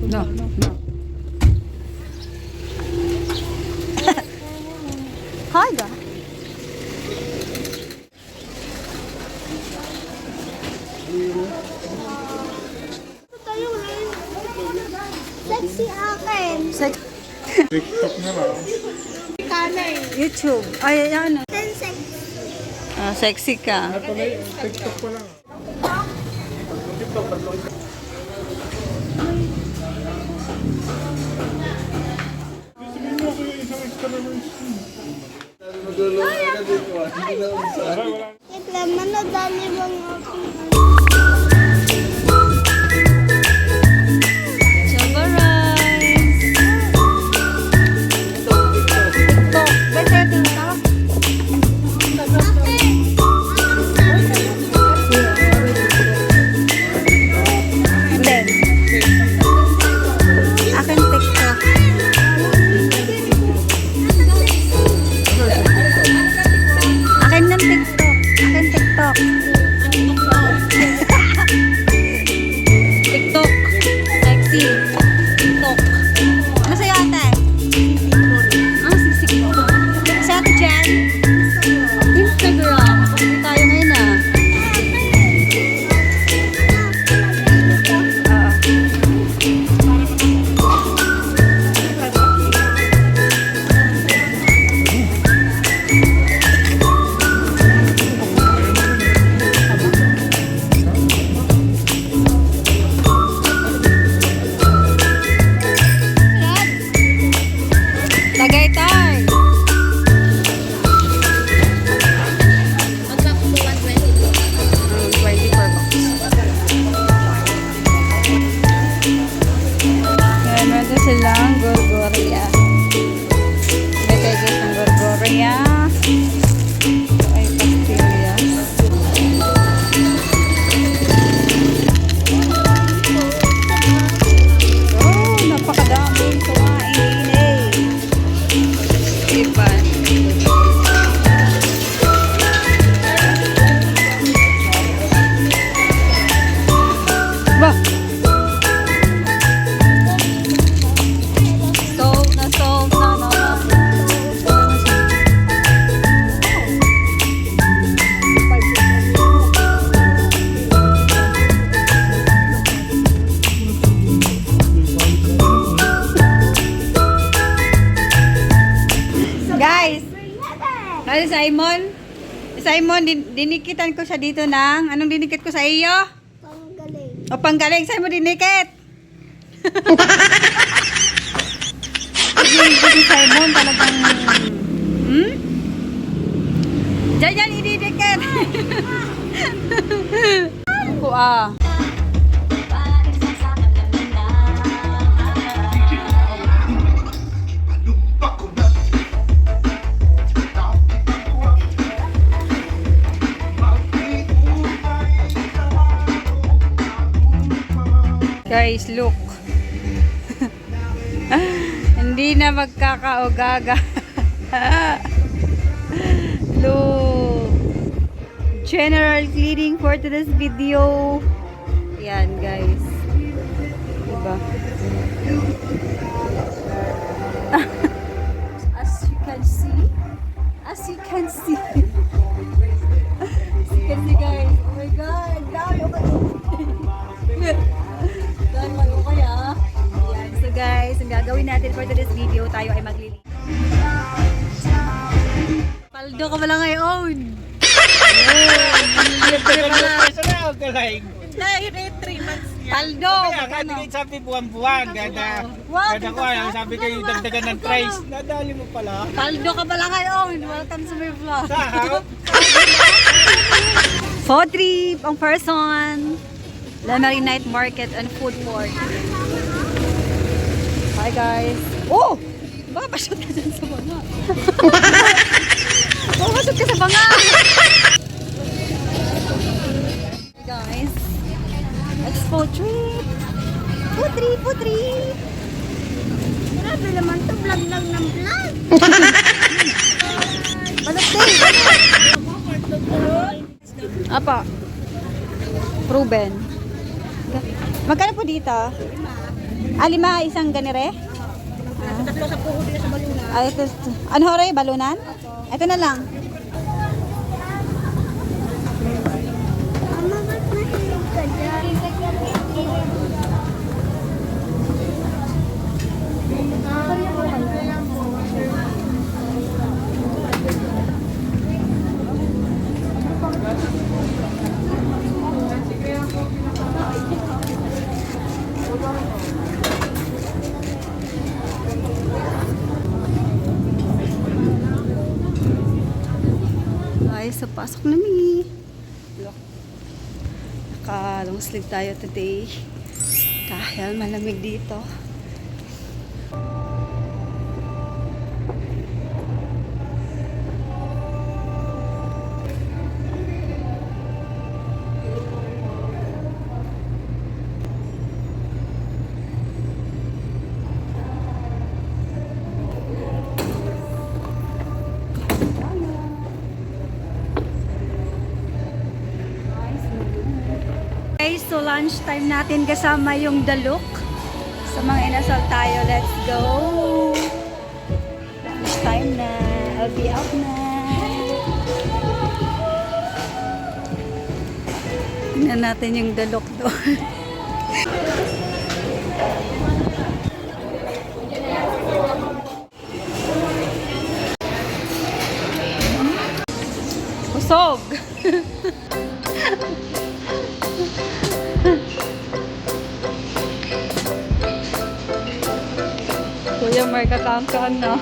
No, no. Hi, guys. Sexy akin. TikTok na lang. Color. YouTube. Ay, ano? 10 seconds. Sexy ka. Ano pala yun? TikTok pa lang. TikTok, tatlo isa. Gusto mo ako yung isang extra naman. Ito, manadali mong Java rice. TikTok. Basta TikTok. Then, akin TikTok. Akin ng TikTok. Akin TikTok. TikTok. Sexy. TikTok. Masaya ate. Sisik ko. Sa ate Jen. Instagram. Hindi tayo ngayon ah. Tagaytay. Magkako 120. 20 per box. Ayan, meron silang Gorgoria. Betay guys ng Gorgoria. Ay, pastillas. Oh, napakadaming kumain eh. Iban. Bah! Sold na naman. Guys, kaya Simon, dinikitan ko siya dito ng, anong dinikit ko sa iyo? Panggaling. O panggaling, sa'yo mo dinikit. Si Simon talagang, Diyan ididikit. Ako Guys, look. Hindi na magkakaugaga. Look. General cleaning for today's video. Yan, guys. Diba? As you can see. As you can see, guys. Oh my God. Dami ako. Ayan. So guys, ang gagawin natin for today's video, tayo ay maglilinis. Paldo ka pala ngayon. Dahil 3 months niya. Paldo. Kaya nga, di kayo sabi buwan-buwan. Ganda ko, ang sabi kayo dagdagan ng price. Nadali mo pala. Paldo ka pala ngayon. Welcome to my vlog. Sahap. Food trip ang person. Lemery Night Market and Food Court. Hi guys. Oh! Baka pashoot ka dyan sa banga. Baka pashoot ka sa banga. Hi guys. It's food trip. Food trip, food trip. Grabe naman to, vlog lang ng vlog. Balot din. Apa? Proven. Magkano po dito? Lima, isang ganire? Tatlo sa puho din sa balunan. Ito. Ano hore? Balunan? Ito na lang. Mama, ba't nahilog ka dyan? Ay, so pasok na mi. Look. Naka-long sleeve tayo today. Dahil malamig dito. Guys, so lunch time natin kasama yung Daluk. Sa mga inasal tayo, let's go! Lunch time na. I'll be out na. Tingnan natin yung Daluk doon. Usog! Kuya Mark, kakangkaan na.